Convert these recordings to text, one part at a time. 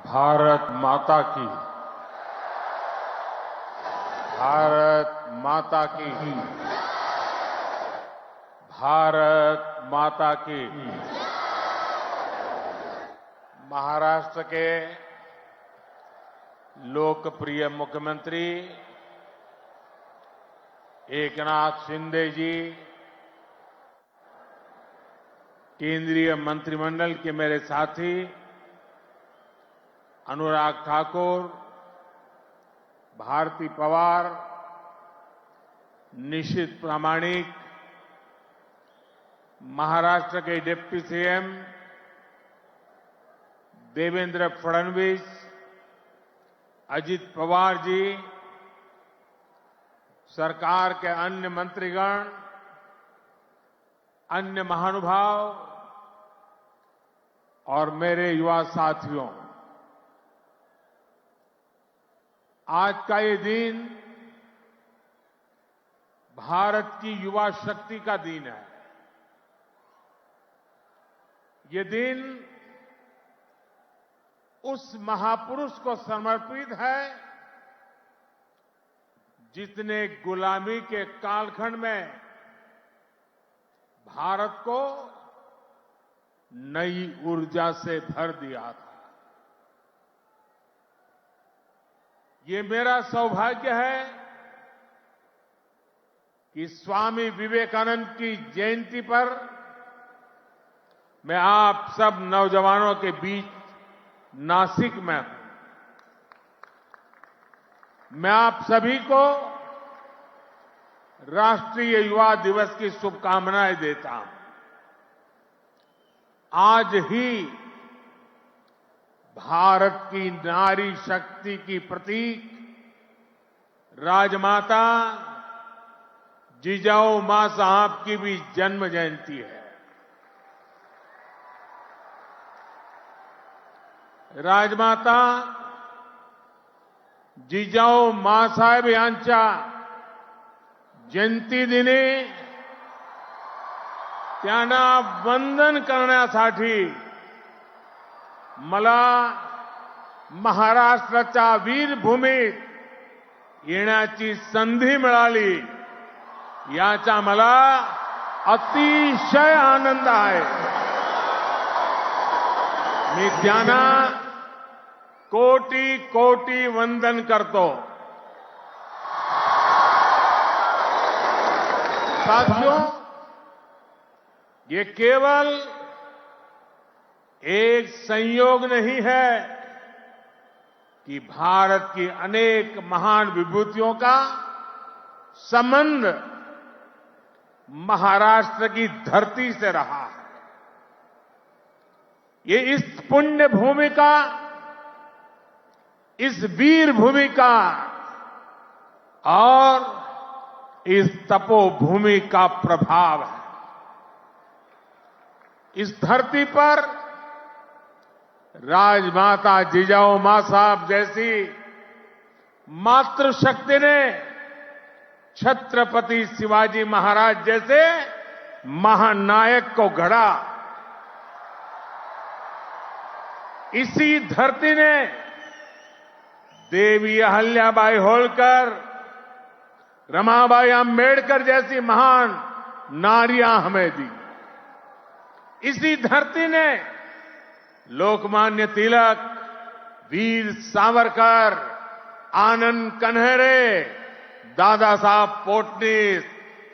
भारत माता की, भारत माता की, भारत माता की। महाराष्ट्र के लोकप्रिय मुख्यमंत्री एकनाथ शिंदे जी, केंद्रीय मंत्रिमंडल के मेरे साथी अनुराग ठाकुर, भारती पवार, निशित प्रामाणिक, महाराष्ट्र के डिप्टी सीएम देवेंद्र फडणवीस, अजित पवार जी, सरकार के अन्य मंत्रीगण, अन्य महानुभाव और मेरे युवा साथियों, आज का ये दिन भारत की युवा शक्ति का दिन है। ये दिन उस महापुरुष को समर्पित है जिसने गुलामी के कालखंड में भारत को नई ऊर्जा से भर दिया था। ये मेरा सौभाग्य है कि स्वामी विवेकानंद की जयंती पर मैं आप सब नौजवानों के बीच नासिक में हूं। मैं आप सभी को राष्ट्रीय युवा दिवस की शुभकामनाएं देता हूं। आज ही भारत की नारी शक्ति की प्रतीक राजमाता जिजाऊ मां साहब की भी जन्म जयंती है। राजमाता जिजाऊ मांसाहेब यांच्या जयंती दिनी त्यांना वंदन करण्यासाठी मला महाराष्ट्राच्या वीरभूमीत येण्याची संधी मिळाली, याचा मला अतिशय आनंद आहे। मी त्यांना कोटी कोटी वंदन करतो। साथियों, ये केवल एक संयोग नहीं है कि भारत की अनेक महान विभूतियों का संबंध महाराष्ट्र की धरती से रहा है। ये इस पुण्य भूमि का, इस वीर भूमि का और इस तपोभूमि का प्रभाव है। इस धरती पर राजमाता जिजाऊ मां साहब जैसी मातृशक्ति ने छत्रपति शिवाजी महाराज जैसे महानायक को गढ़ा। इसी धरती ने देवी अहल्याबाई होलकर, रमाबाई अंबेडकर जैसी महान नारियां हमें दी। इसी धरती ने लोकमान्य तिलक, वीर सावरकर, आनंद कन्हेरे, दादा साहब पोटनीस,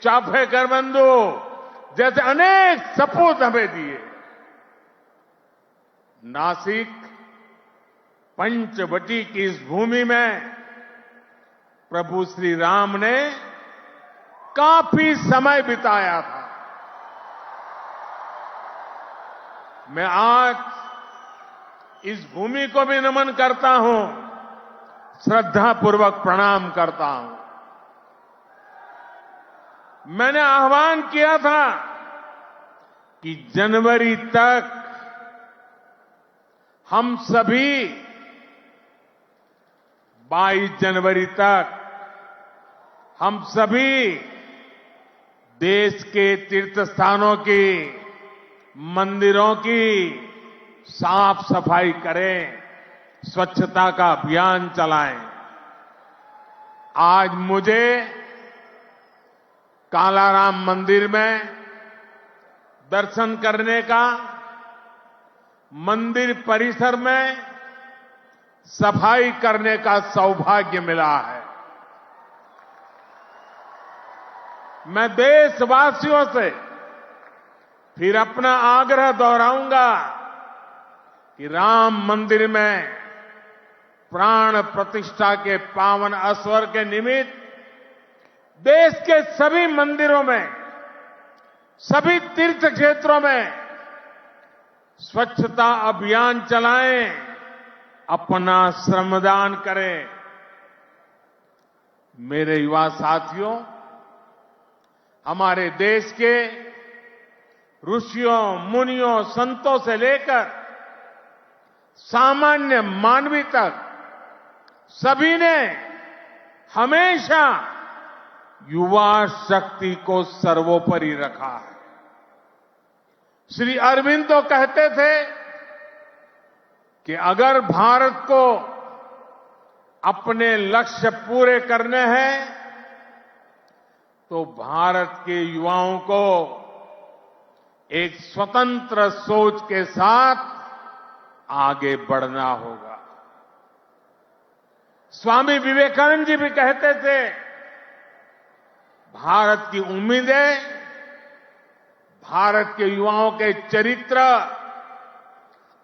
चाफेकर बंधु जैसे अनेक सपूत हमें दिए। नासिक पंचवटी की इस भूमि में प्रभु श्री राम ने काफी समय बिताया था। मैं आज इस भूमि को भी नमन करता हूं, श्रद्धापूर्वक प्रणाम करता हूं। मैंने आह्वान किया था कि जनवरी तक हम सभी 22 जनवरी तक हम सभी देश के तीर्थ स्थानों की, मंदिरों की साफ सफाई करें, स्वच्छता का अभियान चलाएं। आज मुझे कालाराम मंदिर में दर्शन करने का, मंदिर परिसर में सफाई करने का सौभाग्य मिला है। मैं देशवासियों से फिर अपना आग्रह दोहराऊंगा कि राम मंदिर में प्राण प्रतिष्ठा के पावन अवसर के निमित्त देश के सभी मंदिरों में, सभी तीर्थ क्षेत्रों में स्वच्छता अभियान चलाएं, अपना श्रमदान करें। मेरे युवा साथियों, हमारे देश के ऋषियों, मुनियों, संतों से लेकर सामान्य मानवी तक सभी ने हमेशा युवा शक्ति को सर्वोपरि रखा है। श्री अरविंद तो कहते थे कि अगर भारत को अपने लक्ष्य पूरे करने हैं तो भारत के युवाओं को एक स्वतंत्र सोच के साथ आगे बढ़ना होगा। स्वामी विवेकानंद जी भी कहते थे, भारत की उम्मीदें भारत के युवाओं के चरित्र,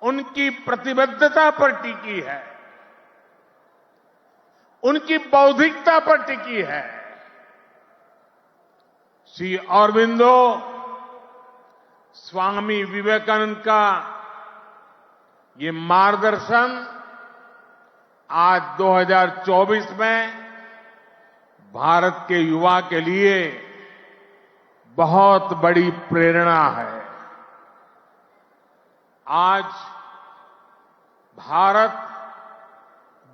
उनकी प्रतिबद्धता पर टिकी है, उनकी बौद्धिकता पर टिकी है। श्री अरबिंदो स्वामी विवेकानंद का ये मार्गदर्शन आज 2024 में भारत के युवा के लिए बहुत बड़ी प्रेरणा है। आज भारत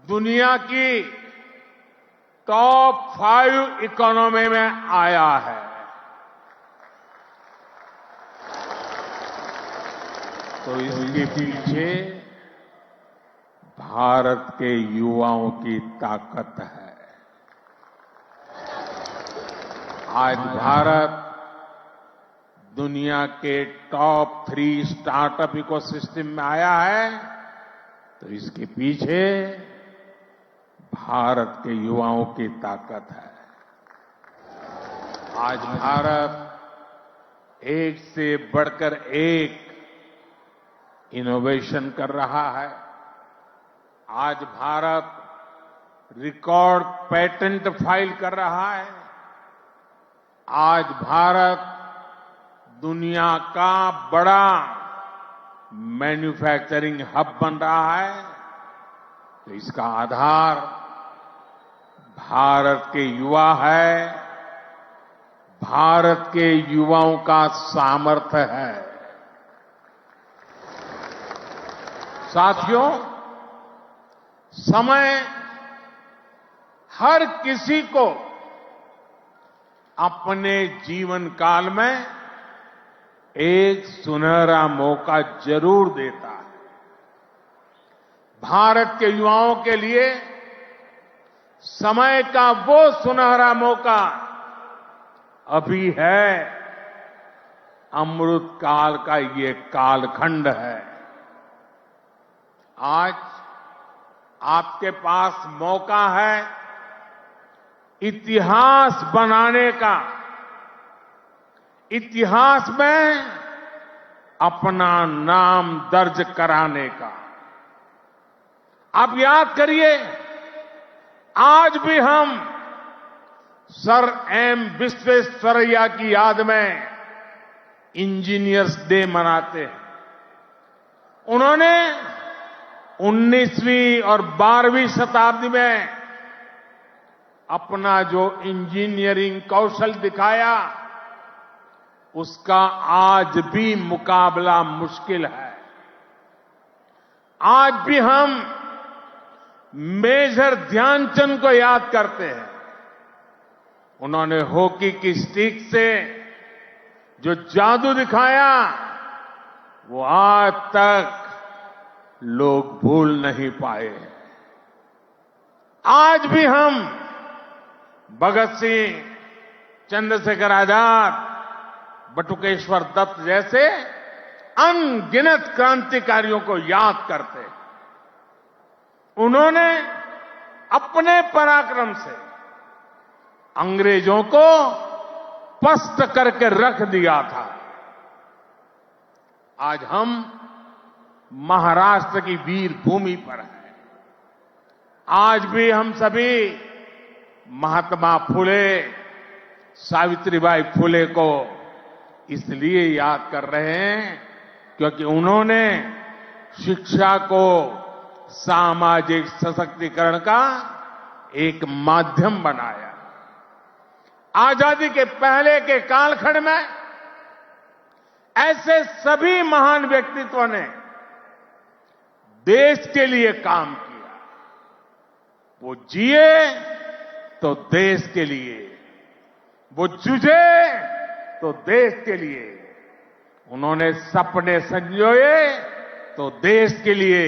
दुनिया की टॉप 5 इकोनॉमी में आया है। तो इसके पीछे भारत के युवाओं की ताकत है। आज भारत दुनिया के टॉप 3 स्टार्टअप इकोसिस्टम में आया है, तो इसके पीछे भारत के युवाओं की ताकत है। आज भारत एक से बढ़कर एक इनोवेशन कर रहा है। आज भारत रिकॉर्ड पेटेंट फाइल कर रहा है। आज भारत दुनिया का बड़ा मैन्युफैक्चरिंग हब बन रहा है। तो इसका आधार भारत के युवा है, भारत के युवाओं का सामर्थ्य है। साथियों, समय हर किसी को अपने जीवन काल में एक सुनहरा मौका जरूर देता है। भारत के युवाओं के लिए समय का वो सुनहरा मौका अभी है। अमृत काल का ये कालखंड है। आज आपके पास मौका है इतिहास बनाने का, इतिहास में अपना नाम दर्ज कराने का। आप याद करिए, आज भी हम सर एम विश्वेश्वरैया की याद में इंजीनियर्स डे मनाते हैं। उन्होंने 19वीं और 12वीं शताब्दी में अपना जो इंजीनियरिंग कौशल दिखाया, उसका आज भी मुकाबला मुश्किल है। आज भी हम मेजर ध्यानचंद को याद करते हैं। उन्होंने हॉकी की स्टिक से जो जादू दिखाया, वो आज तक लोग भूल नहीं पाए। आज भी हम भगत सिंह, चंद्रशेखर आजाद, बटुकेश्वर दत्त जैसे अनगिनत क्रांतिकारियों को याद करते हैं। उन्होंने अपने पराक्रम से अंग्रेजों को पस्त करके रख दिया था। आज हम महाराष्ट्र की वीर भूमि पर हैं। आज भी हम सभी महात्मा फुले, सावित्रीबाई फुले को इसलिए याद कर रहे हैं क्योंकि उन्होंने शिक्षा को सामाजिक सशक्तिकरण का एक माध्यम बनाया। आजादी के पहले के कालखंड में ऐसे सभी महान व्यक्तित्वों ने देश के लिए काम किया। वो जिए तो देश के लिए, वो जूझे तो देश के लिए, उन्होंने सपने संजोए तो देश के लिए,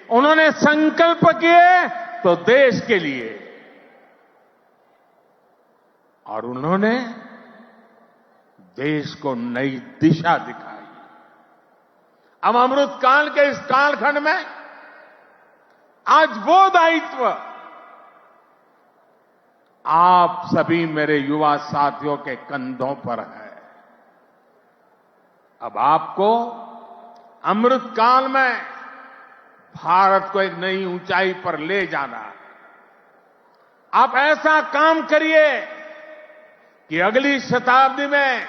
उन्होंने संकल्प किए तो देश के लिए, और उन्होंने देश को नई दिशा दिखाई। अब अमृत काल के इस कालखंड में आज वो दायित्व आप सभी मेरे युवा साथियों के कंधों पर है। अब आपको अमृत काल में भारत को एक नई ऊंचाई पर ले जाना। आप ऐसा काम करिए कि अगली शताब्दी में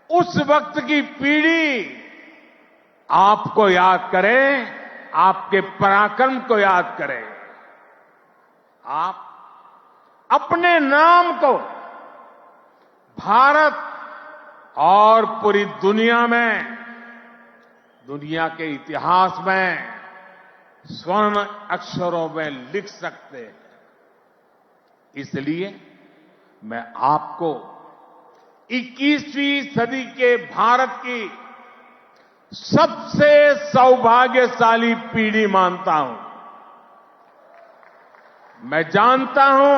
उस वक्त की पीढ़ी आपको याद करे, आपके पराक्रम को याद करे। आप अपने नाम को भारत और पूरी दुनिया में, दुनिया के इतिहास में स्वर्ण अक्षरों में लिख सकते हैं। इसलिए मैं आपको 21वीं सदी के भारत की सबसे सौभाग्यशाली पीढ़ी मानता हूं। मैं जानता हूं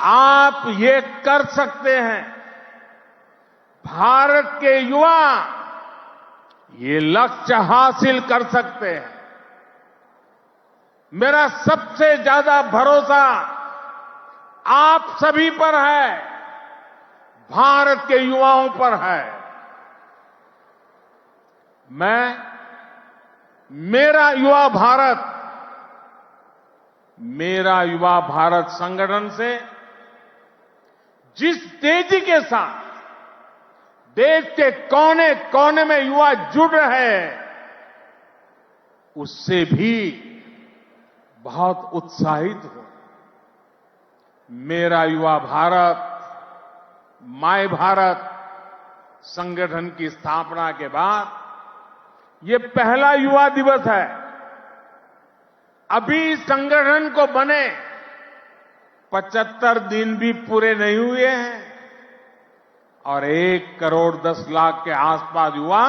आप ये कर सकते हैं। भारत के युवा ये लक्ष्य हासिल कर सकते हैं। मेरा सबसे ज्यादा भरोसा आप सभी पर है, भारत के युवाओं पर है। मैं मेरा युवा भारत संगठन से जिस तेजी के साथ देश के कोने कोने में युवा जुड़ रहे हैं, उससे भी बहुत उत्साहित हूं। मेरा युवा भारत, माय भारत संगठन की स्थापना के बाद ये पहला युवा दिवस है। अभी संगठन को बने 75 दिन भी पूरे नहीं हुए हैं और 1 करोड़ 10 लाख के आसपास युवा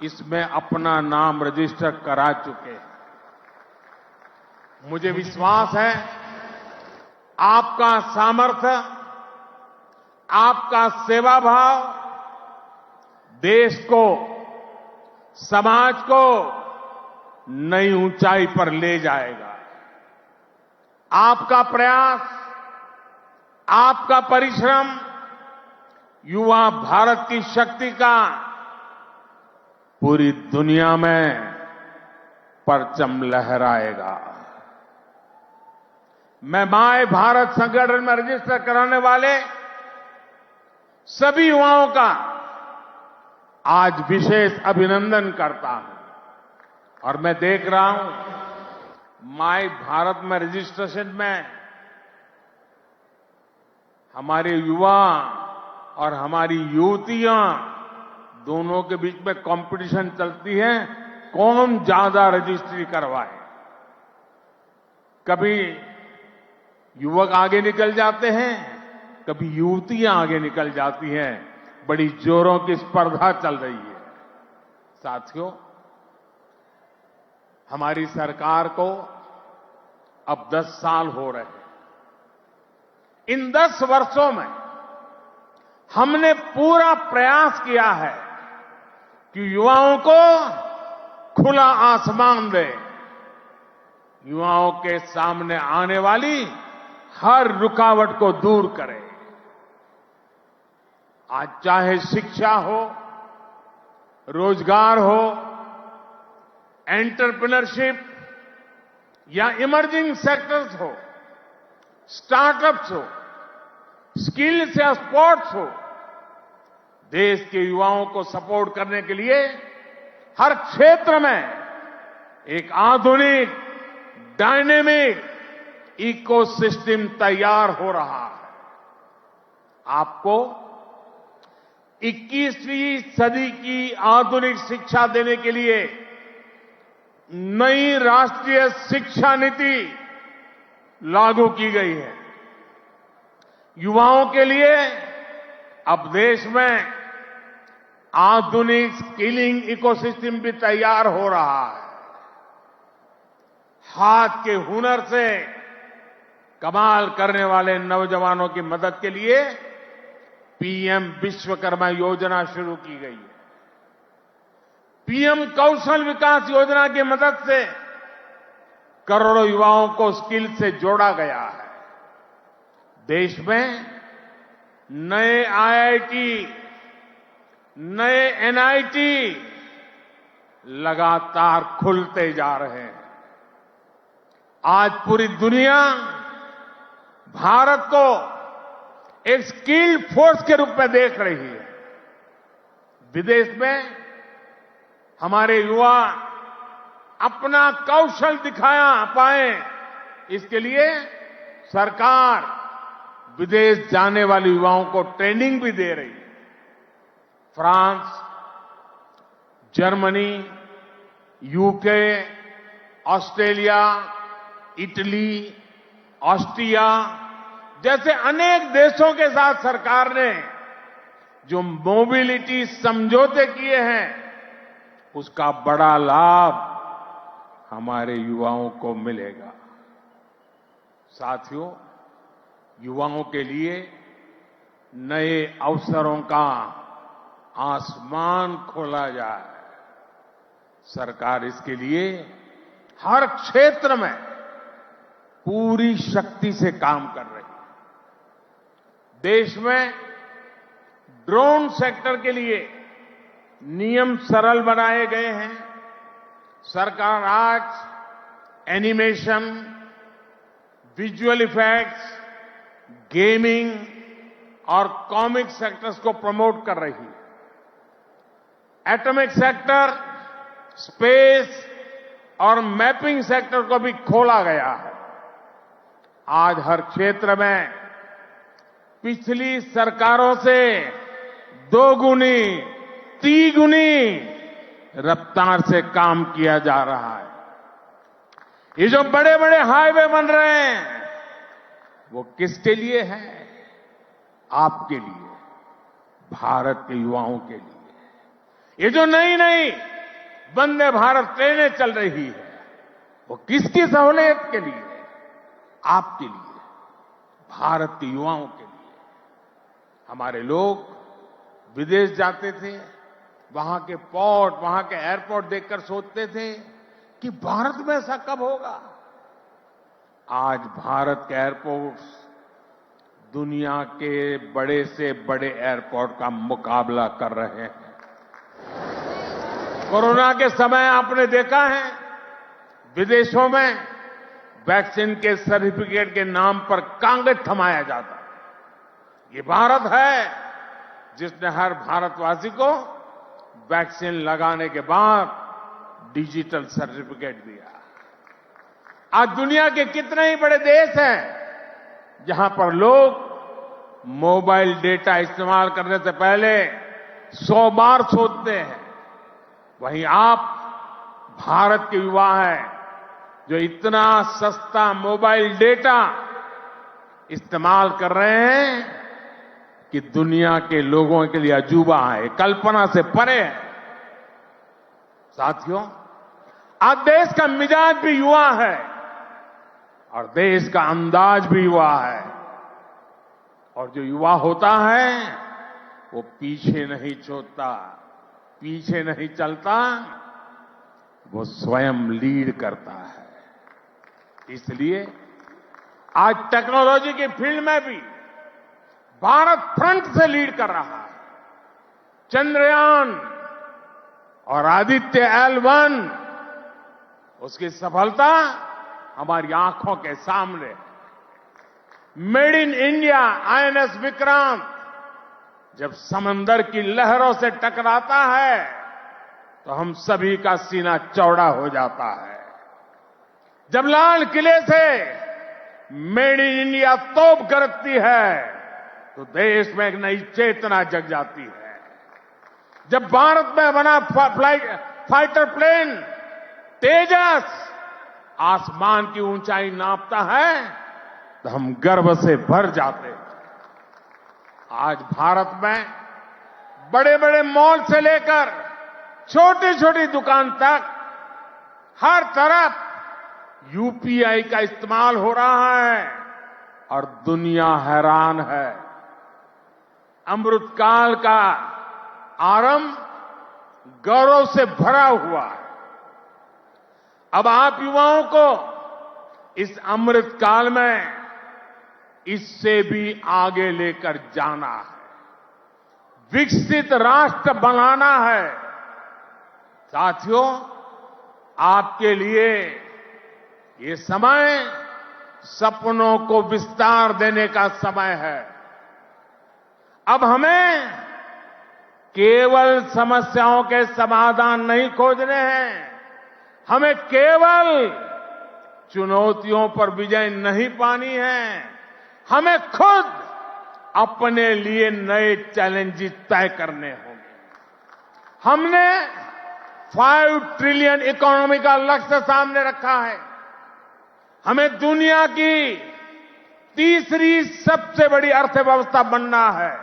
इसमें अपना नाम रजिस्टर करा चुके हैं। मुझे विश्वास है आपका सामर्थ्य, आपका सेवा भाव देश को, समाज को नई ऊंचाई पर ले जाएगा। आपका प्रयास, आपका परिश्रम युवा भारत की शक्ति का पूरी दुनिया में परचम लहराएगा। मैं माय भारत संगठन में रजिस्टर कराने वाले सभी युवाओं का आज विशेष अभिनंदन करता हूं। और मैं देख रहा हूं माय भारत में रजिस्ट्रेशन में हमारे युवा और हमारी युवतियां दोनों के बीच में कंपटीशन चलती है, कौन ज्यादा रजिस्ट्री करवाए। कभी युवक आगे निकल जाते हैं, कभी युवतियां आगे निकल जाती हैं। बड़ी जोरों की स्पर्धा चल रही है। साथियों, हमारी सरकार को अब 10 साल हो रहे हैं। इन 10 वर्षों में हमने पूरा प्रयास किया है कि युवाओं को खुला आसमान दे, युवाओं के सामने आने वाली हर रुकावट को दूर करे। आज चाहे शिक्षा हो, रोजगार हो, एंटरप्रेन्योरशिप या इमर्जिंग सेक्टर्स हो, स्टार्टअप्स हो, स्किल्स या स्पोर्ट्स हो, देश के युवाओं को सपोर्ट करने के लिए हर क्षेत्र में एक आधुनिक, डायनेमिक इकोसिस्टम तैयार हो रहा है। आपको 21वीं सदी की आधुनिक शिक्षा देने के लिए नई राष्ट्रीय शिक्षा नीति लागू की गई है। युवाओं के लिए अब देश में आधुनिक स्किलिंग इकोसिस्टम भी तैयार हो रहा है। हाथ के हुनर से कमाल करने वाले नौजवानों की मदद के लिए पीएम विश्वकर्मा योजना शुरू की गई है। पीएम कौशल विकास योजना की मदद से करोड़ों युवाओं को स्किल से जोड़ा गया है। देश में नए आईआईटी, नए एनआईटी लगातार खुलते जा रहे हैं। आज पूरी दुनिया भारत को एक स्किल्ड फोर्स के रूप में देख रही है। विदेश में हमारे युवा अपना कौशल दिखाया पाए, इसके लिए सरकार विदेश जाने वाले युवाओं को ट्रेनिंग भी दे रही है। France, Germany, UK, Australia, Italy, Austria जैसे अनेक देशों के साथ सरकार ने जो मोबिलिटी समझौते किए हैं, उसका बड़ा लाभ हमारे युवाओं को मिलेगा। साथियों, युवाओं के लिए नए अवसरों का आसमान खोला जाए। सरकार इसके लिए हर क्षेत्र में पूरी शक्ति से काम कर रही है। देश में ड्रोन सेक्टर के लिए नियम सरल बनाए गए हैं। सरकार आज एनिमेशन, विजुअल इफेक्ट्स, गेमिंग और कॉमिक सेक्टर्स को प्रमोट कर रही है। एटॉमिक सेक्टर, स्पेस और मैपिंग सेक्टर को भी खोला गया है। आज हर क्षेत्र में पिछली सरकारों से 2 गुनी, 3 गुनी रफ्तार से काम किया जा रहा है। ये जो बड़े बड़े हाईवे बन रहे हैं, वो किसके लिए है? आपके लिए, भारत के युवाओं के लिए। ये जो नई नई वंदे भारत ट्रेनें चल रही है, वो किसकी सहूलियत के लिए? आपके लिए, भारत के युवाओं के लिए। हमारे लोग विदेश जाते थे, वहां के पोर्ट, वहां के एयरपोर्ट देखकर सोचते थे कि भारत में ऐसा कब होगा। आज भारत के एयरपोर्ट्स दुनिया के बड़े से बड़े एयरपोर्ट का मुकाबला कर रहे हैं। कोरोना के समय आपने देखा है, विदेशों में वैक्सीन के सर्टिफिकेट के नाम पर कागज थमाया जाता है। ये भारत है जिसने हर भारतवासी को वैक्सीन लगाने के बाद डिजिटल सर्टिफिकेट दिया। आज दुनिया के कितने ही बड़े देश हैं जहां पर लोग मोबाइल डेटा इस्तेमाल करने से पहले 100 बार सोचते हैं। वहीं आप भारत के युवा हैं जो इतना सस्ता मोबाइल डेटा इस्तेमाल कर रहे हैं कि दुनिया के लोगों के लिए अजूबा है, कल्पना से परे है। साथियों, आज देश का मिजाज भी युवा है और देश का अंदाज भी युवा है। और जो युवा होता है वो पीछे नहीं छोड़ता, पीछे नहीं चलता, वो स्वयं लीड करता है। इसलिए आज टेक्नोलॉजी की फील्ड में भी भारत फ्रंट से लीड कर रहा है। चंद्रयान और आदित्य L1 उसकी सफलता हमारी आंखों के सामने है। Made in India INS Vikrant जब समंदर की लहरों से टकराता है तो हम सभी का सीना चौड़ा हो जाता है। जब लाल किले से मेड इन इंडिया तोप गरजती है तो देश में एक नई चेतना जग जाती है। जब भारत में बना फाइटर प्लेन तेजस आसमान की ऊंचाई नापता है तो हम गर्व से भर जाते हैं। आज भारत में बड़े बड़े मॉल से लेकर छोटी छोटी दुकान तक हर तरफ UPI का इस्तेमाल हो रहा है और दुनिया हैरान है। अमृतकाल का आरंभ गौरव से भरा हुआ है। अब आप युवाओं को इस अमृतकाल में इससे भी आगे लेकर जाना है, विकसित राष्ट्र बनाना है। साथियों, आपके लिए ये समय सपनों को विस्तार देने का समय है। अब हमें केवल समस्याओं के समाधान नहीं खोजने हैं, हमें केवल चुनौतियों पर विजय नहीं पानी है, हमें खुद अपने लिए नए चैलेंजेस तय करने होंगे। हमने 5 ट्रिलियन इकोनॉमी का लक्ष्य सामने रखा है। हमें दुनिया की तीसरी सबसे बड़ी अर्थव्यवस्था बनना है।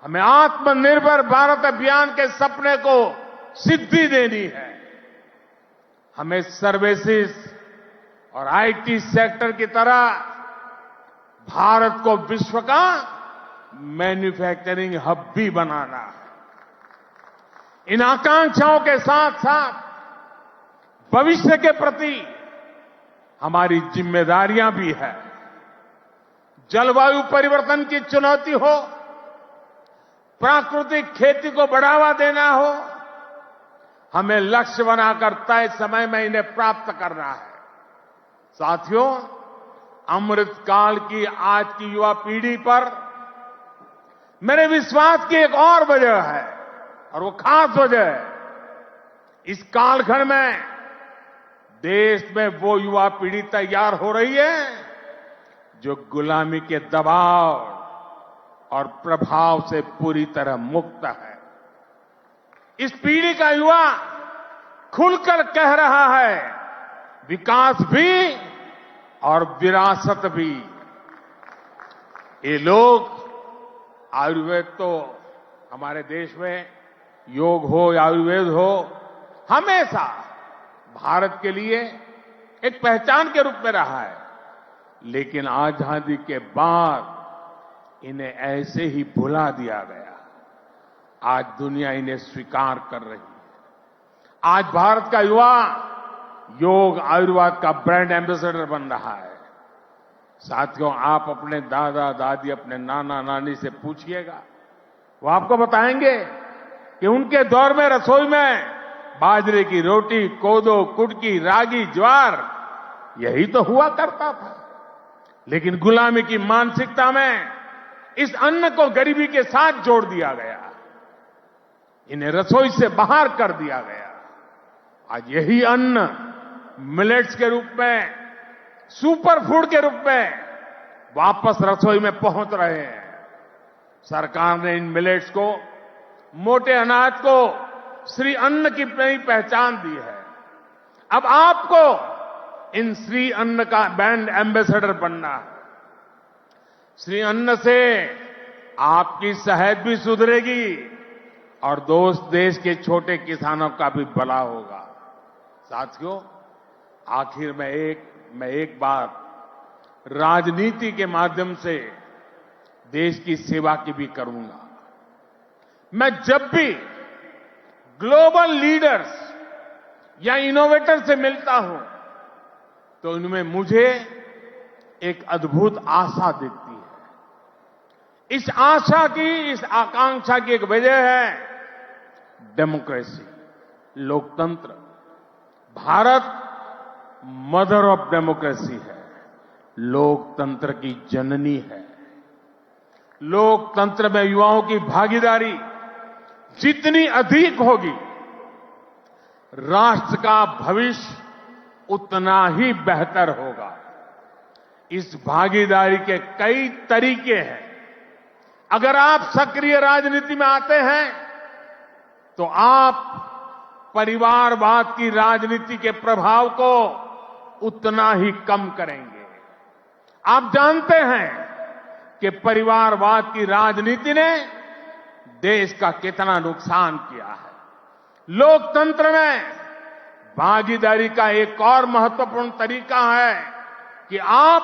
हमें आत्मनिर्भर भारत अभियान के सपने को सिद्धि देनी है। हमें सर्विसेज और IT सेक्टर की तरह भारत को विश्व का मैन्युफैक्चरिंग हब भी बनाना है। इन आकांक्षाओं के साथ साथ भविष्य के प्रति हमारी जिम्मेदारियां भी है। जलवायु परिवर्तन की चुनौती हो, प्राकृतिक खेती को बढ़ावा देना हो, हमें लक्ष्य बनाकर तय समय में इन्हें प्राप्त करना है। साथियों, अमृतकाल की आज की युवा पीढ़ी पर मेरे विश्वास की एक और वजह है और वो खास वजह है। इस कालखंड में देश में वो युवा पीढ़ी तैयार हो रही है जो गुलामी के दबाव और प्रभाव से पूरी तरह मुक्त है। इस पीढ़ी का युवा खुलकर कह रहा है, विकास भी और विरासत भी। ये लोग आयुर्वेद तो हमारे देश में योग हो या आयुर्वेद हो, हमेशा भारत के लिए एक पहचान के रूप में रहा है। लेकिन आजादी के बाद इन्हें ऐसे ही भुला दिया गया। आज दुनिया इन्हें स्वीकार कर रही है। आज भारत का युवा योग आयुर्वेद का ब्रांड एम्बेसडर बन रहा है। साथियों, आप अपने दादा दादी, अपने नाना नानी से पूछिएगा, वो आपको बताएंगे कि उनके दौर में रसोई में बाजरे की रोटी, कोदो, कुटकी, रागी, ज्वार यही तो हुआ करता था। लेकिन गुलामी की मानसिकता में इस अन्न को गरीबी के साथ जोड़ दिया गया, इन्हें रसोई से बाहर कर दिया गया। आज यही अन्न मिलेट्स के रूप में, सुपर फूड के रूप में वापस रसोई में पहुंच रहे हैं। सरकार ने इन मिलेट्स को, मोटे अनाज को श्री अन्न की नई पहचान दी है। अब आपको इन श्री अन्न का ब्रांड एम्बेसडर बनना है। श्री अन्न से आपकी सेहत भी सुधरेगी और देश के छोटे किसानों का भी भला होगा। साथियों, आखिर में एक बात राजनीति के माध्यम से देश की सेवा की भी करूंगा। मैं जब भी ग्लोबल लीडर्स या इनोवेटर से मिलता हूं तो उनमें मुझे एक अद्भुत आशा दिखती है। इस आशा की, इस आकांक्षा की एक वजह है डेमोक्रेसी, लोकतंत्र। भारत मदर ऑफ डेमोक्रेसी है, लोकतंत्र की जननी है। लोकतंत्र में युवाओं की भागीदारी जितनी अधिक होगी, राष्ट्र का भविष्य उतना ही बेहतर होगा। इस भागीदारी के कई तरीके हैं। अगर आप सक्रिय राजनीति में आते हैं तो आप परिवारवाद की राजनीति के प्रभाव को उतना ही कम करेंगे। आप जानते हैं कि परिवारवाद की राजनीति ने देश का कितना नुकसान किया है। लोकतंत्र में भागीदारी का एक और महत्वपूर्ण तरीका है कि आप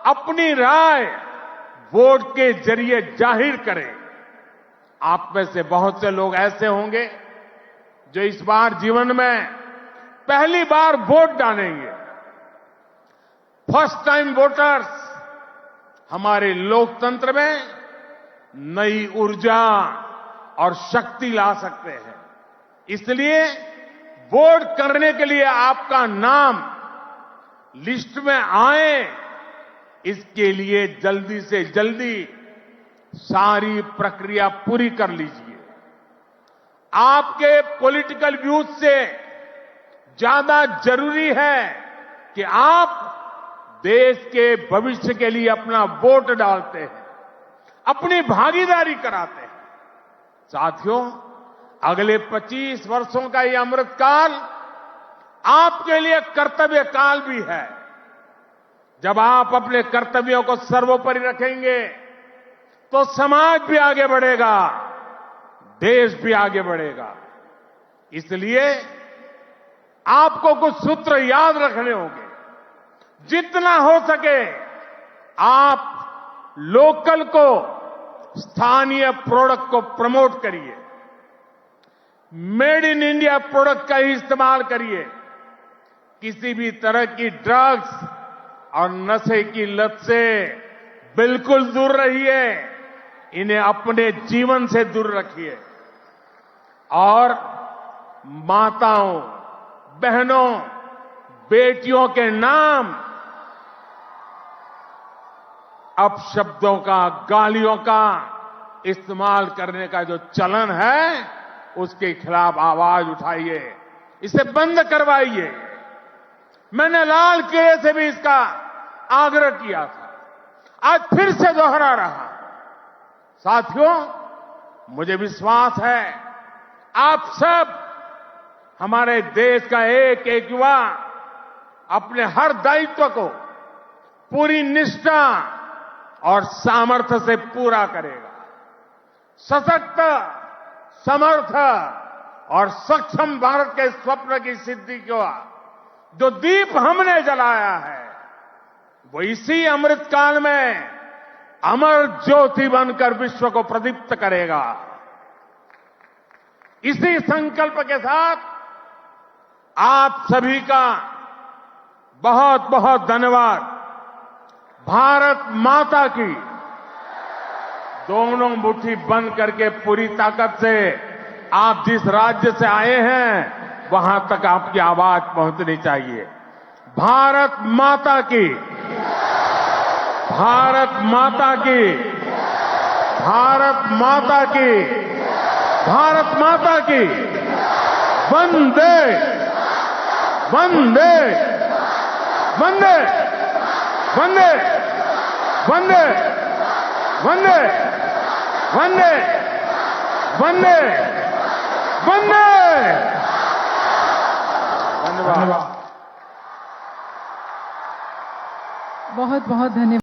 अपनी राय वोट के जरिए जाहिर करें। आप में से बहुत से लोग ऐसे होंगे जो इस बार जीवन में पहली बार वोट डालेंगे। फर्स्ट टाइम वोटर्स हमारे लोकतंत्र में नई ऊर्जा और शक्ति ला सकते हैं। इसलिए वोट करने के लिए आपका नाम लिस्ट में आए, इसके लिए जल्दी से जल्दी सारी प्रक्रिया पूरी कर लीजिए। आपके पॉलिटिकल व्यूज से ज्यादा जरूरी है कि आप देश के भविष्य के लिए अपना वोट डालते हैं, अपनी भागीदारी कराते हैं। साथियों, अगले 25 वर्षों का ये अमृत काल आपके लिए कर्तव्य काल भी है। जब आप अपने कर्तव्यों को सर्वोपरि रखेंगे तो समाज भी आगे बढ़ेगा, देश भी आगे बढ़ेगा। इसलिए आपको कुछ सूत्र याद रखने होंगे। जितना हो सके आप लोकल को, स्थानीय प्रोडक्ट को प्रमोट करिए। मेड इन इंडिया प्रोडक्ट का ही इस्तेमाल करिए। किसी भी तरह की ड्रग्स और नशे की लत से बिल्कुल दूर रहिए। इन्हें अपने जीवन से दूर रखिए। और माताओं, बहनों, बेटियों के नाम अपशब्दों का, गालियों का इस्तेमाल करने का जो चलन है, उसके खिलाफ आवाज उठाइए, इसे बंद करवाइए। मैंने लाल किले से भी इसका आग्रह किया था, आज फिर से दोहरा रहा। साथियों, मुझे विश्वास है आप सब, हमारे देश का एक एक युवा अपने हर दायित्व को पूरी निष्ठा और सामर्थ्य से पूरा करेगा। सशक्त, समर्थ और सक्षम भारत के स्वप्न की सिद्धि का जो दीप हमने जलाया है, वो इसी अमृत काल में अमर ज्योति बनकर विश्व को प्रदीप्त करेगा। इसी संकल्प के साथ आप सभी का बहुत बहुत धन्यवाद। भारत माता की दोनों मुट्ठी बंद करके पूरी ताकत से आप जिस राज्य से आए हैं वहां तक आपकी आवाज पहुंचनी चाहिए। भारत माता की, भारत माता की, भारत माता की, भारत माता की। वंदे वंदे वंदे वंदे वंदे वंदे वंदे वंदे वंदे। धन्यवाद। बहुत बहुत धन्यवाद।